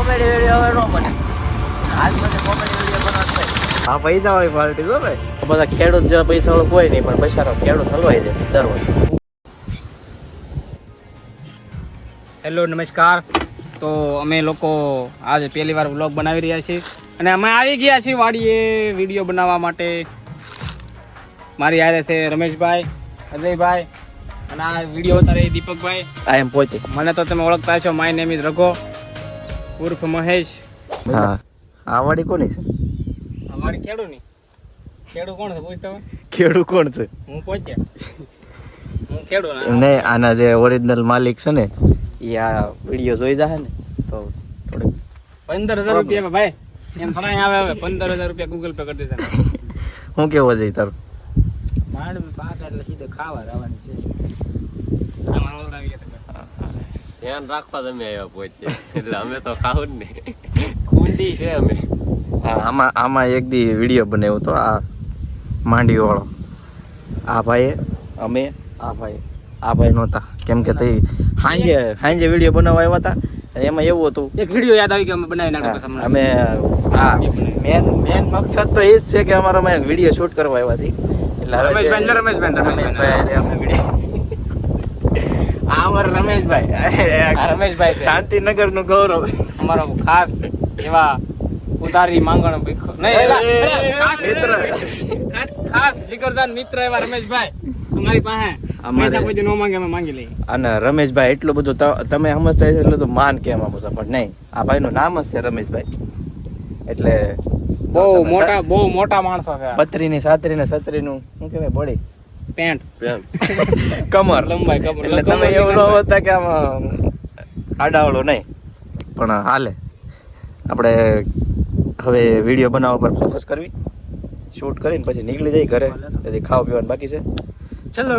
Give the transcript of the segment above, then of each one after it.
Comedy video હવે ન બને. આજ મને કોમેડી વિડીયો બનાવવાનો છે. હા પૈસા વાળી પાર્ટી જો ભાઈ. બધા ખેડૂત જેવા પૈસા વાળો કોઈ નહીં, પણ પૈસા ખેડૂત હલવાઈ જાય દર વર્ષે. હેલો નમસ્કાર. તો અમે લોકો આજે પહેલી વાર વ્લોગ બનાવી રહ્યા છીએ અને અમે આવી ગયા છીએ વાડીએ વિડીયો બનાવવા માટે. મારી હારે છે રમેશભાઈ, અજયભાઈ અને આ વિડીયો ઉતારે દીપકભાઈ. આ એમ પહોંચે. મને તો તમે ઓળખતા છો, માય નેમ ઇઝ રઘો ઉર્ફ મહેશ. હા આ વાડી કોની છે? આ વાડી ખેડૂની. ખેડૂ કોણ છે પૂછતા હોય? ખેડૂ કોણ છે? હું પહોંચ્યા, હું ખેડૂ. નહીં, આના જે ઓરિજિનલ માલિક છે ને એ આ વિડીયો જોઈ જાય ને તો થોડીક 15,000 રૂપિયા ભાઈ એમ થોડા આવે. હવે 15,000 રૂપિયા ગૂગલ પે કરી દેતા. હું કેવો છે તારું? માંડ પાક એટલે સીધો ખાવા જવાની છે. અમારો ઓર્ડર આવી ગયો. ધ્યાન રાખવા તમે આવ્યા પહોંચે એટલે અમે તો ખાવું જ નહીં. ખૂંદી છે અમે. હા આમાં એક દી વિડીયો બનાવ્યો તો આ માંડવી વાળો. આ ભાઈએ અમે આ ભાઈ નહોતા, કેમ કે તે સાંજે વિડીયો બનાવવા આવ્યા હતા. એમાં એવું હતું, એક વિડીયો યાદ આવી ગયો, અમે બનાવી નાખ્યો. અમે હા મેન મકસદ તો એ જ છે કે અમારો અમે વિડીયો શૂટ કરવા આવ્યા હતી. એટલે રમેશભાઈ અમે વિડીયો આ અમારો રમેશભાઈ શાંતિનગર નું ગૌરવ, અમારો ખાસ એવા ઉતારી માંગણ ખાસ જીગરદાર મિત્ર એવા રમેશભાઈ તમારી પાસે પૈસા કોઈ ન માંગે, અમે માંગી લઈએ. અને રમેશભાઈ એટલું બધું તમે સમજતા એટલે તો માન કેમ આપો છો, પણ નહીં, આ ભાઈ નું નામ જ છે રમેશભાઈ. એટલે બહુ મોટા માણસો છે. 32 ની 37 ને 37 નું શું કહેવાય બોડી પેન્ટ કમર લંબાઈ કમર એટલે તમે એવું ન હોતા કે આમ આડાવડો નહીં. પણ હાલે આપણે હવે વિડીયો બનાવવા પર ફોકસ કરવી, શૂટ કરીને પછી નીકળી જાય ઘરે. પછી ખાવા પીવાનું બાકી છે. ચલો.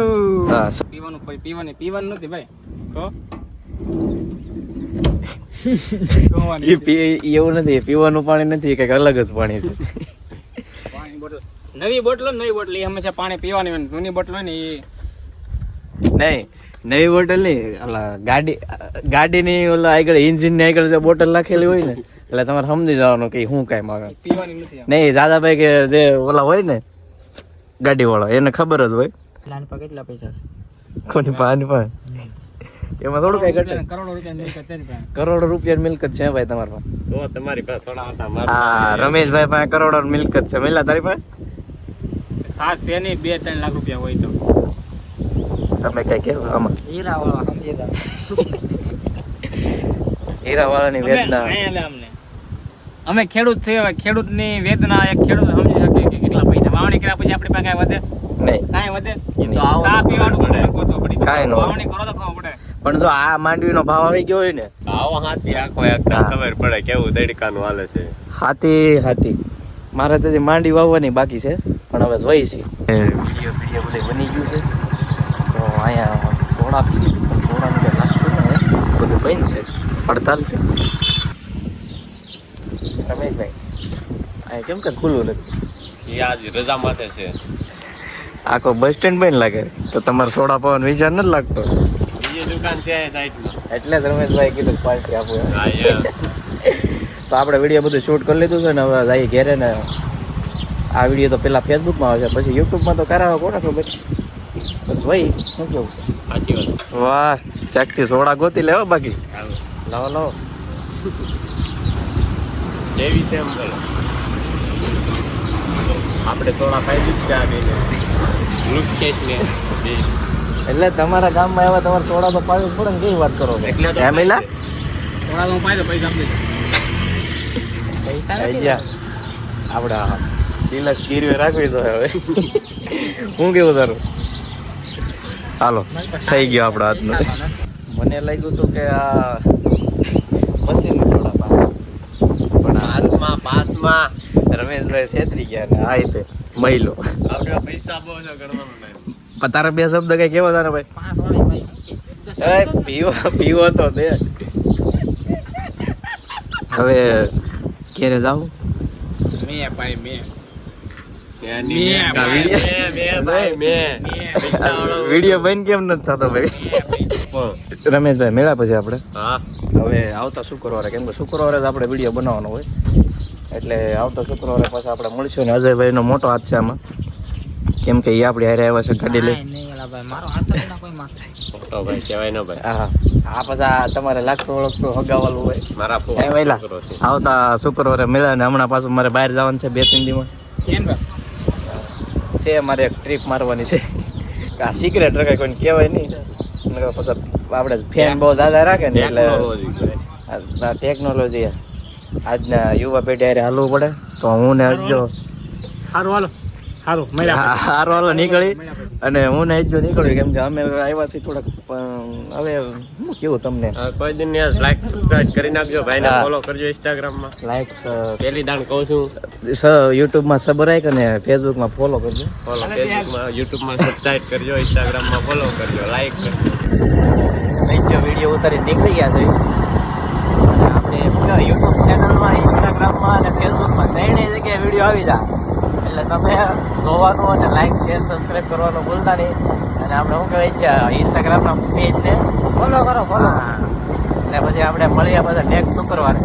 હા પીવાનું નથી ભાઈ તો એવું નથી, પીવાનું પાણી નથી, કઈક અલગ જ પાણી છે. નવી બોટલ એ હંમેશા પાણી પીવાની હોય. જૂની બોટલ હોય ને એ નહીં, નવી બોટલ નહીં, ઓલા ગાડીની ઓલા આગળ એન્જિન ની આગળ જે બોટલ નાખેલી હોય ને એટલે તમારે સમજી જવાનું કે શું કાંઈ માગે. પીવાની નથી. નહીં, દાદાભાઈ કે જે ઓલા હોય ને ગાડી વાળો એને ખબર જ હોય નાનપા કેટલા પૈસા છે કોની પાણી પણ એમાં થોડું કઈ ઘટે. કરોડો રૂપિયા મિલકત કરોડો રૂપિયા મિલકત છે. છે ભાઈ તમારી પાસે. તો તમારી પાસે થોડા હતા. હા રમેશભાઈ પાસે કરોડો મિલકત છે. મિલા તારી પાસે ખાસ છે નહીં, 2-3 લાખ રૂપિયા હોય તો તમે કઈ કેવું આમાં હીરા વાળા સમજી જા. હીરા વાળાની વેદના અમે ખેડૂત છે, ખેડૂતની વેદના એક ખેડૂત સમજી શકે કે કેટલા પૈસા વાવણી કર્યા પછી આપણી પાસે વધે નહીં, કાંઈ વધે. તો આવું ચા પીવાનું ગોતવું પડે. કાંઈ ન વાવણી કરો તો ખાવા પડે. પણ જો આ માંડવીનો ભાવ આવી ગયો હોય ને આવો હાથી આખો એકદમ ખબર પડે કેવું તડકાનું હાલે છે. હાથી મારે તો માંડવી વાવવાની બાકી છે, પણ હવે જોઈ છે વિડીયો બધું બની ગયું છે. તો અહીંયા સોડા પી સોડાનું જે નાસ્તું ને બધું બંધ છે, પડતાલ છે. રમેશભાઈ અહીંયા કેમ કે ખુલ્લું નથી? એ આજ રજા માથે છે. આખો બસ સ્ટેન્ડ બંધ લાગે તો તમારે સોડા પીવાનો વિચાર નથી લાગતો? બીજી દુકાન છે સાઈડમાં, એટલે જ રમેશભાઈ કીધું પાર્ટી આપું. હા તો આપણે વિડીયો બધું શૂટ કરી લીધું છે ને હવે જઈએ ઘેરે ને. આ વિડીયો તો પેલા ફેસબુકમાં આવશે, પછી યુટ્યુબમાં તો કરાવે કોને ખબર. બસ ભાઈ શું કેવું છે? સાચી વાત. વાહ, ચાકથી સોડા ગોતી લેવો બાકી. લાવો જેવી છે એમ બોલો. આપણે થોડા ફાયદો જ છે આ બેને વૃક્ષ ને બે. એટલે તમારા ગામમાં એવા તમારે સોડા તો પાડવું પડે ને, કેવી વાત કરો એટલે તો એમ મિલા થોડા હું પાઈ દો, પૈસા આપી દો. પૈસા આઈ ગયા આપણે તિલક ગીરવે રાખવી તો હવે હું કેવું તારું? હાલો થઈ ગયો આપણા હાથનું. મને લાગ્યું હતું કે આ મશીન સોડા પાડે, પણ પાસમાં રમેશભાઈ છેતરી ગયા ને આ રીતે મહિલો. આપણે પૈસા બહુ છે ગણવાનું નહીં. પણ તારા બે શબ્દ કઈ કેવા તારા ભાઈ? 5 વાળી પીવો તો દે. હવે ક્યારે જાવ? વિડીયો બંધ કેમ નથી થતો ભાઈ? કોણ? રમેશભાઈ મેળા પછી આપણે હા હવે આવતા શુક્રવારે, કેમ કે શુક્રવારે જ આપણે વિડીયો બનાવવાનો હોય, એટલે આવતા શુક્રવારે પાછા આપણે મળશું. ને અજયભાઈનો મોટો હાથ છે આમાં, કેમ કે એ આપણે હારે આવ્યા છે ગાડી લઈ. મોટો ભાઈ કહેવાય ને ભાઈ. હા આ પાછા તમારે લાગતું ઓળખતું હગાવાલું હોય. મારા એ વહેલા છોકરો છે. આવતા શુક્રવારે મળ્યા ને હમણાં પાછું મારે બહાર જવાનું છે 2-3 દીમાં છે, મારે એક ટ્રીપ મારવાની છે. આ સિક્રેટ રખાય કોઈને કહેવાય નહીં, નકર પછી આપણે ફેન બહુ દાદા રાખે ને એટલે ટેકનોલોજી કહેવાય. ટેકનોલોજી આજના યુવા પેઢી હારે હાલવું પડે. તો હું ને હજુ સારું હાલો સારું મળ્યા હારો હાલો નીકળી, અને હું ને હજુ નીકળ્યું, કેમ કે અમે આવ્યા છીએ થોડાક હવે હું કેવું તમને હા, કોઈ દિન લાઈક સબસ્ક્રાઇબ કરી નાખજો, ભાઈને હા. ફોલો કરજો ઇન્સ્ટાગ્રામમાં. લાઈક પેલી દાણ કહું છું, યુટ્યુબમાં સબસ્ક્રાઇબ અને ફેસબુકમાં ફોલો કરજો. ફોલો ફેસબુકમાં, યુટ્યુબમાં સબસ્ક્રાઇબ કરજો, ઇન્સ્ટાગ્રામમાં ફોલો કરજો, લાઈક કરજો. વિડીયો ઉતારી નીકળી ગયા છે. અને આપણે યુટ્યુબ ચેનલમાં, ઇન્સ્ટાગ્રામમાં અને ફેસબુકમાં ત્રણેય જગ્યાએ વિડીયો આવી જાય, એટલે તમે જોવાનું અને લાઈક શેર સબસ્ક્રાઇબ કરવાનું ભૂલતા નહીં. અને આપણે શું કહેવાય કે ઇન્સ્ટાગ્રામના પેજને ફોલો કરો. અને પછી આપણે મળીએ બધા નેક્સ્ટ શુક્રવારે.